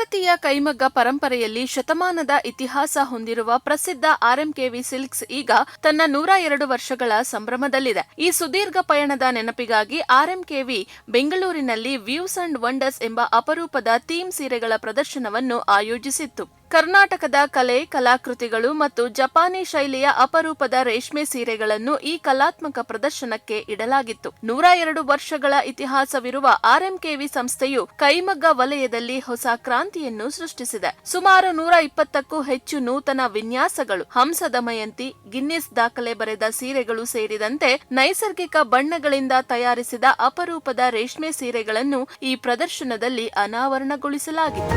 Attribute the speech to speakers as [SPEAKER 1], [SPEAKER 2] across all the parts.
[SPEAKER 1] ಭಾರತೀಯ ಕೈಮಗ್ಗ ಪರಂಪರೆಯಲ್ಲಿ ಶತಮಾನದ ಇತಿಹಾಸ ಹೊಂದಿರುವ ಪ್ರಸಿದ್ಧ ಆರ್ಎಂಕೆವಿ ಸಿಲ್ಕ್ಸ್ ಈಗ ತನ್ನ 102 ವರ್ಷಗಳ ಸಂಭ್ರಮದಲ್ಲಿದೆ. ಈ ಸುದೀರ್ಘ ಪಯಣದ ನೆನಪಿಗಾಗಿ ಆರ್ಎಂಕೆವಿ ಬೆಂಗಳೂರಿನಲ್ಲಿ ವ್ಯೂಸ್ ಅಂಡ್ ವಂಡರ್ಸ್ ಎಂಬ ಅಪರೂಪದ ಥೀಮ್ ಸೀರೆಗಳ ಪ್ರದರ್ಶನವನ್ನು ಆಯೋಜಿಸಿತ್ತು. ಕರ್ನಾಟಕದ ಕಲೆ, ಕಲಾಕೃತಿಗಳು ಮತ್ತು ಜಪಾನಿ ಶೈಲಿಯ ಅಪರೂಪದ ರೇಷ್ಮೆ ಸೀರೆಗಳನ್ನು ಈ ಕಲಾತ್ಮಕ ಪ್ರದರ್ಶನಕ್ಕೆ ಇಡಲಾಗಿತ್ತು. 102 ವರ್ಷಗಳ ಇತಿಹಾಸವಿರುವ ಆರ್ಎಂಕೆವಿ ಸಂಸ್ಥೆಯು ಕೈಮಗ್ಗ ವಲಯದಲ್ಲಿ ಹೊಸ ಕ್ರಾಂತಿಯನ್ನು ಸೃಷ್ಟಿಸಿದೆ. ಸುಮಾರು 120ಕ್ಕೂ ಹೆಚ್ಚು ನೂತನ ವಿನ್ಯಾಸಗಳು, ಹಂಸದಮಯಂತಿ, ಗಿನ್ನಿಸ್ ದಾಖಲೆ ಬರೆದ ಸೀರೆಗಳು ಸೇರಿದಂತೆ ನೈಸರ್ಗಿಕ ಬಣ್ಣಗಳಿಂದ ತಯಾರಿಸಿದ ಅಪರೂಪದ ರೇಷ್ಮೆ ಸೀರೆಗಳನ್ನು ಈ ಪ್ರದರ್ಶನದಲ್ಲಿ ಅನಾವರಣಗೊಳಿಸಲಾಗಿತ್ತು.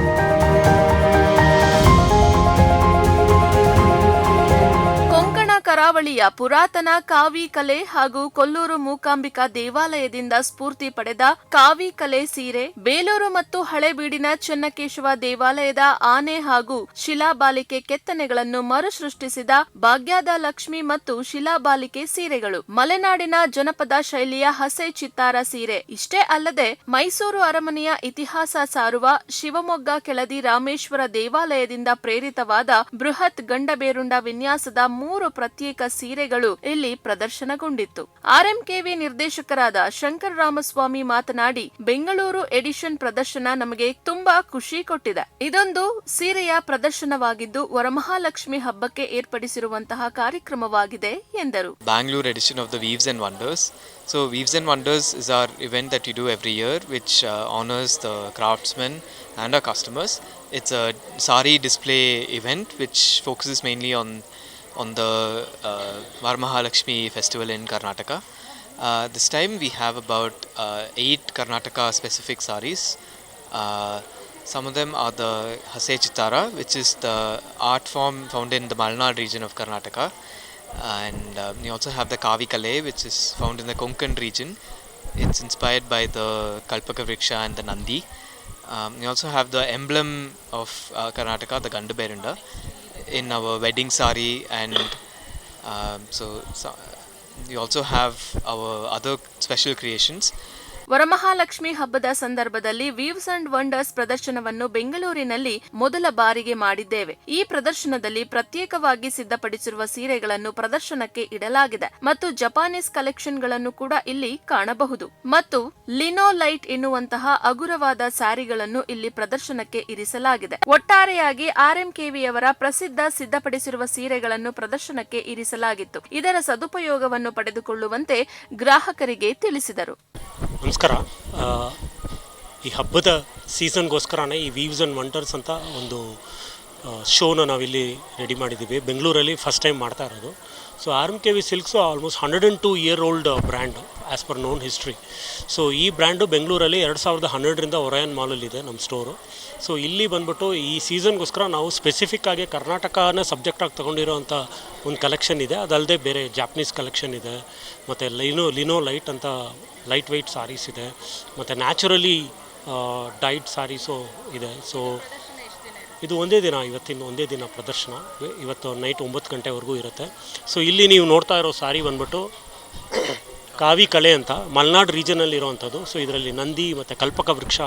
[SPEAKER 1] ಕರಾವಳಿಯ ಪುರಾತನ ಕಾವಿ ಕಲೆ ಹಾಗೂ ಕೊಲ್ಲೂರು ಮೂಕಾಂಬಿಕಾ ದೇವಾಲಯದಿಂದ ಸ್ಫೂರ್ತಿ ಪಡೆದ ಕಾವಿ ಕಲೆ ಸೀರೆ, ಬೇಲೂರು ಮತ್ತು ಹಳೇಬೀಡಿನ ಚೆನ್ನಕೇಶವ ದೇವಾಲಯದ ಆನೆ ಹಾಗೂ ಶಿಲಾಬಾಲಿಕೆ ಕೆತ್ತನೆಗಳನ್ನು ಮರುಸೃಷ್ಟಿಸಿದ ಭಾಗ್ಯದ ಲಕ್ಷ್ಮಿ ಮತ್ತು ಶಿಲಾಬಾಲಿಕೆ ಸೀರೆಗಳು, ಮಲೆನಾಡಿನ ಜನಪದ ಶೈಲಿಯ ಹಸೆ ಚಿತ್ತಾರ ಸೀರೆ, ಇಷ್ಟೇ ಅಲ್ಲದೆ ಮೈಸೂರು ಅರಮನೆಯ ಇತಿಹಾಸ ಸಾರುವ ಶಿವಮೊಗ್ಗ ಕೆಳದಿ ರಾಮೇಶ್ವರ ದೇವಾಲಯದಿಂದ ಪ್ರೇರಿತವಾದ ಬೃಹತ್ ಗಂಡಬೇರುಂಡ ವಿನ್ಯಾಸದ 3 ಪ್ರತ್ಯೇಕ ಸೀರೆಗಳು ಇಲ್ಲಿ ಪ್ರದರ್ಶನಗೊಂಡಿತ್ತು. ಆರ್ಎಂಕೆವಿ ನಿರ್ದೇಶಕರಾದ ಶಂಕರ್ ರಾಮಸ್ವಾಮಿ ಮಾತನಾಡಿ, ಬೆಂಗಳೂರು ಎಡಿಷನ್ ಪ್ರದರ್ಶನ ನಮಗೆ ತುಂಬಾ ಖುಷಿ ಕೊಟ್ಟಿದೆ. ಇದೊಂದು ಸೀರೆಯ ಪ್ರದರ್ಶನವಾಗಿದ್ದು ವರಮಹಾಲಕ್ಷ್ಮಿ ಹಬ್ಬಕ್ಕೆ ಏರ್ಪಡಿಸಿರುವಂತಹ ಕಾರ್ಯಕ್ರಮವಾಗಿದೆ ಎಂದರು.
[SPEAKER 2] Bangalore edition of the Weaves and Wonders. So Weaves and Wonders is our event that we do every year, which honors the craftsmen and our customers. It's a sari display event which focuses mainly on the Varamahalakshmi festival in Karnataka. This time we have about 8 Karnataka specific saris. Some of them are the Hase Chittara, which is the art form found in the Malnad region of Karnataka. And we also have the Kavi Kale, which is found in the Konkan region. It's inspired by the Kalpaka Vriksha and the Nandi. We also have the emblem of Karnataka, the Gandaberunda, in our wedding sari, and so we also have our other special creations.
[SPEAKER 1] Varamahalakshmi ಹಬ್ಬದ ಸಂದರ್ಭದಲ್ಲಿ views and wonders ಪ್ರದರ್ಶನವನ್ನು ಬೆಂಗಳೂರಿನಲ್ಲಿ ಮೊದಲ ಬಾರಿಗೆ ಮಾಡಿದ್ದೇವೆ. ಈ ಪ್ರದರ್ಶನದಲ್ಲಿ ಪ್ರತ್ಯೇಕವಾಗಿ ಸಿದ್ಧಪಡಿಸಿರುವ ಸೀರೆಗಳನ್ನು ಪ್ರದರ್ಶನಕ್ಕೆ ಇಡಲಾಗಿದೆ ಮತ್ತು ಜಪಾನೀಸ್ ಕಲೆಕ್ಷನ್ಗಳನ್ನು ಕೂಡ ಇಲ್ಲಿ ಕಾಣಬಹುದು ಮತ್ತು ಲಿನೋಲೈಟ್ ಎನ್ನುವಂತಹ ಹಗುರವಾದ ಸ್ಯಾರಿಗಳನ್ನು ಇಲ್ಲಿ ಪ್ರದರ್ಶನಕ್ಕೆ ಇರಿಸಲಾಗಿದೆ. ಒಟ್ಟಾರೆಯಾಗಿ ಆರ್ಎಂಕೆವಿಯವರ ಪ್ರಸಿದ್ಧ ಸಿದ್ಧಪಡಿಸಿರುವ ಸೀರೆಗಳನ್ನು ಪ್ರದರ್ಶನಕ್ಕೆ ಇರಿಸಲಾಗಿತ್ತು. ಇದರ ಸದುಪಯೋಗವನ್ನು ಪಡೆದುಕೊಳ್ಳುವಂತೆ ಗ್ರಾಹಕರಿಗೆ ತಿಳಿಸಿದರು.
[SPEAKER 3] ನಮಸ್ಕಾರ. ಈ ಹಬ್ಬದ ಸೀಸನ್ಗೋಸ್ಕರನೇ ಈ ವೀವ್ಸ್ ಆ್ಯಂಡ್ ವಂಡರ್ಸ್ ಅಂತ ಒಂದು ಶೋನ ನಾವಿಲ್ಲಿ ರೆಡಿ ಮಾಡಿದ್ದೀವಿ. ಬೆಂಗಳೂರಲ್ಲಿ ಫಸ್ಟ್ ಟೈಮ್ ಮಾಡ್ತಾ ಇರೋದು. So RMKV silks almost 102 year old brand as per known history. So ಈ ಬ್ರ್ಯಾಂಡು ಬೆಂಗಳೂರಲ್ಲಿ 2012ರಿಂದ ಒರಾಯನ್ ಮಾಲಲ್ಲಿದೆ ನಮ್ಮ ಸ್ಟೋರು. ಸೊ ಇಲ್ಲಿ ಬಂದ್ಬಿಟ್ಟು ಈ ಸೀಸನ್ಗೋಸ್ಕರ ನಾವು ಸ್ಪೆಸಿಫಿಕ್ಕಾಗಿ ಕರ್ನಾಟಕನ ಸಬ್ಜೆಕ್ಟಾಗಿ ತೊಗೊಂಡಿರೋವಂಥ ಒಂದು ಕಲೆಕ್ಷನ್ ಇದೆ. ಅದಲ್ಲದೆ ಬೇರೆ ಜಾಪನೀಸ್ ಕಲೆಕ್ಷನ್ ಇದೆ, ಮತ್ತು ಲಿನೋ ಲೈಟ್ ಅಂತ ಲೈಟ್ ವೆಯ್ಟ್ ಸಾರೀಸ್ ಇದೆ, ಮತ್ತು ನ್ಯಾಚುರಲಿ ಡೈಡ್ ಸಾರೀಸು ಇದೆ. ಸೊ ಇದು ಇವತ್ತಿನ ಒಂದೇ ದಿನ ಪ್ರದರ್ಶನ. ಇವತ್ತು ನೈಟ್ 9 ಗಂಟೆವರೆಗೂ ಇರುತ್ತೆ. ಸೊ ಇಲ್ಲಿ ನೀವು ನೋಡ್ತಾ ಇರೋ ಸಾರಿ ಬಂದ್ಬಿಟ್ಟು ಕಾವಿ ಕಲೆ ಅಂತ ಮಲ್ನಾಡ್ ರೀಜನಲ್ಲಿ ಇರೋವಂಥದ್ದು. ಸೊ ಇದರಲ್ಲಿ ನಂದಿ ಮತ್ತು ಕಲ್ಪಕ ವೃಕ್ಷ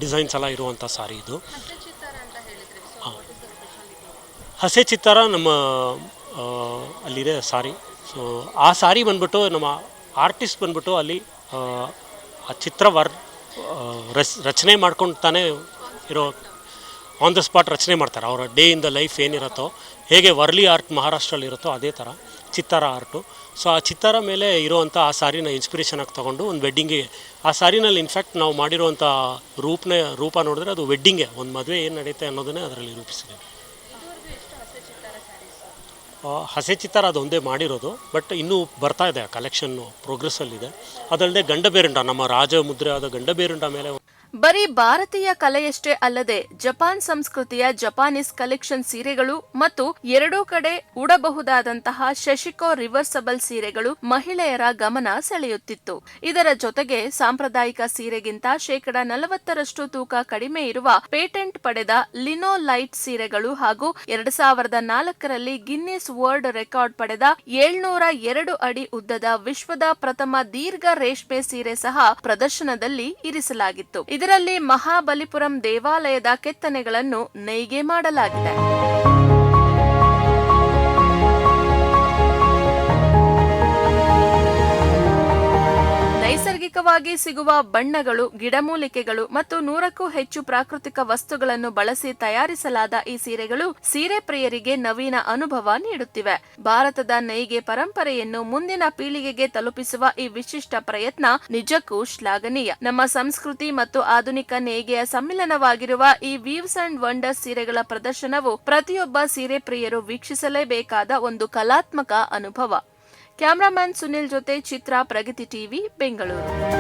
[SPEAKER 3] ಡಿಸೈನ್ಸ್ ಎಲ್ಲ ಇರುವಂಥ ಸಾರಿ ಇದು. ಹಸೆ ಚಿತ್ತಾರ ನಮ್ಮ ಅಲ್ಲಿದೆ ಸಾರಿ. ಸೊ ಆ ಸಾರಿ ಬಂದ್ಬಿಟ್ಟು ನಮ್ಮ ಆರ್ಟಿಸ್ಟ್ ಬಂದ್ಬಿಟ್ಟು ಅಲ್ಲಿ ಆ ಚಿತ್ರ ರಚನೆ ಮಾಡ್ಕೊಂಡು ತಾನೇ ಇರೋ ಆನ್ ದ ಸ್ಪಾಟ್ ರಚನೆ ಮಾಡ್ತಾರೆ. ಅವರ ಡೇ ಇನ್ ದ ಲೈಫ್ ಏನಿರುತ್ತೋ, ಹೇಗೆ ವರ್ಲಿ ಆರ್ಟ್ ಮಹಾರಾಷ್ಟ್ರಲ್ಲಿ ಇರುತ್ತೋ ಅದೇ ಥರ ಚಿತ್ತಾರ ಆರ್ಟು. ಸೊ ಆ ಚಿತ್ತಾರ ಮೇಲೆ ಇರೋವಂಥ ಆ ಸಾರಿನ ಇನ್ಸ್ಪಿರೇಷನ್ ಆಗಿ ತೊಗೊಂಡು ಒಂದು ವೆಡ್ಡಿಂಗಿಗೆ ಆ ಸಾರಿನಲ್ಲಿ ಇನ್ಫ್ಯಾಕ್ಟ್ ನಾವು ಮಾಡಿರುವಂಥ ರೂಪ ನೋಡಿದ್ರೆ ಅದು ವೆಡ್ಡಿಂಗೆ, ಒಂದು ಮದುವೆ ಏನು ನಡೆಯುತ್ತೆ ಅನ್ನೋದನ್ನೇ ಅದರಲ್ಲಿ ರೂಪಿಸಿದೆ. ಹಸೆ ಚಿತ್ತಾರ ಅದೊಂದೇ ಮಾಡಿರೋದು, ಬಟ್ ಇನ್ನೂ ಬರ್ತಾ ಇದೆ, ಕಲೆಕ್ಷನ್ನು ಪ್ರೋಗ್ರೆಸ್ಸಲ್ಲಿದೆ. ಅದಲ್ಲದೆ ಗಂಡಬೇರುಂಡ, ನಮ್ಮ ರಾಜ ಮುದ್ರೆ ಆದ ಗಂಡಬೇರುಂಡ ಮೇಲೆ
[SPEAKER 1] ಬರೀ ಭಾರತೀಯ ಕಲೆಯಷ್ಟೇ ಅಲ್ಲದೆ ಜಪಾನ್ ಸಂಸ್ಕೃತಿಯ ಜಪಾನೀಸ್ ಕಲೆಕ್ಷನ್ ಸೀರೆಗಳು ಮತ್ತು ಎರಡೂ ಕಡೆ ಉಡಬಹುದಾದಂತಹ ಶಶಿಕೋ ರಿವರ್ಸಬಲ್ ಸೀರೆಗಳು ಮಹಿಳೆಯರ ಗಮನ ಸೆಳೆಯುತ್ತಿತ್ತು. ಇದರ ಜೊತೆಗೆ ಸಾಂಪ್ರದಾಯಿಕ ಸೀರೆಗಿಂತ 40% ತೂಕ ಕಡಿಮೆ ಇರುವ ಪೇಟೆಂಟ್ ಪಡೆದ ಲಿನೋ ಲೈಟ್ ಸೀರೆಗಳು ಹಾಗೂ 2004ರಲ್ಲಿ ಗಿನ್ನಿಸ್ ಗಿನ್ನೆಸ್ ವರ್ಲ್ಡ್ ರೆಕಾರ್ಡ್ ಪಡೆದ 702 ಅಡಿ ಉದ್ದದ ವಿಶ್ವದ ಪ್ರಥಮ ದೀರ್ಘ ರೇಷ್ಮೆ ಸೀರೆ ಸಹ ಪ್ರದರ್ಶನದಲ್ಲಿ ಇರಿಸಲಾಗಿತ್ತು. ಇದರಲ್ಲಿ ಮಹಾಬಲಿಪುರಂ ದೇವಾಲಯದ ಕೆತ್ತನೆಗಳನ್ನು ನೇಯ್ಗೆ ಮಾಡಲಾಗಿದೆ. ನೈಸರ್ಗಿಕವಾಗಿ ಸಿಗುವ ಬಣ್ಣಗಳು, ಗಿಡಮೂಲಿಕೆಗಳು ಮತ್ತು 100ಕ್ಕೂ ಹೆಚ್ಚು ಪ್ರಾಕೃತಿಕ ವಸ್ತುಗಳನ್ನು ಬಳಸಿ ತಯಾರಿಸಲಾದ ಈ ಸೀರೆಗಳು ಸೀರೆ ಪ್ರಿಯರಿಗೆ ನವೀನ ಅನುಭವ ನೀಡುತ್ತಿವೆ. ಭಾರತದ ನೇಯ್ಗೆ ಪರಂಪರೆಯನ್ನು ಮುಂದಿನ ಪೀಳಿಗೆಗೆ ತಲುಪಿಸುವ ಈ ವಿಶಿಷ್ಟ ಪ್ರಯತ್ನ ನಿಜಕ್ಕೂ ಶ್ಲಾಘನೀಯ. ನಮ್ಮ ಸಂಸ್ಕೃತಿ ಮತ್ತು ಆಧುನಿಕ ನೇಯ್ಗೆಯ ಸಮ್ಮಿಲನವಾಗಿರುವ ಈ ವೀವ್ಸ್ ಅಂಡ್ ವಂಡರ್ಸ್ ಸೀರೆಗಳ ಪ್ರದರ್ಶನವು ಪ್ರತಿಯೊಬ್ಬ ಸೀರೆ ಪ್ರಿಯರು ವೀಕ್ಷಿಸಲೇಬೇಕಾದ ಒಂದು ಕಲಾತ್ಮಕ ಅನುಭವ. ಕ್ಯಾಮರಾಮನ್ ಸುನಿಲ್ ಜೊತೆ ಚಿತ್ರ, ಪ್ರಗತಿ ಟಿವಿ, ಬೆಂಗಳೂರು.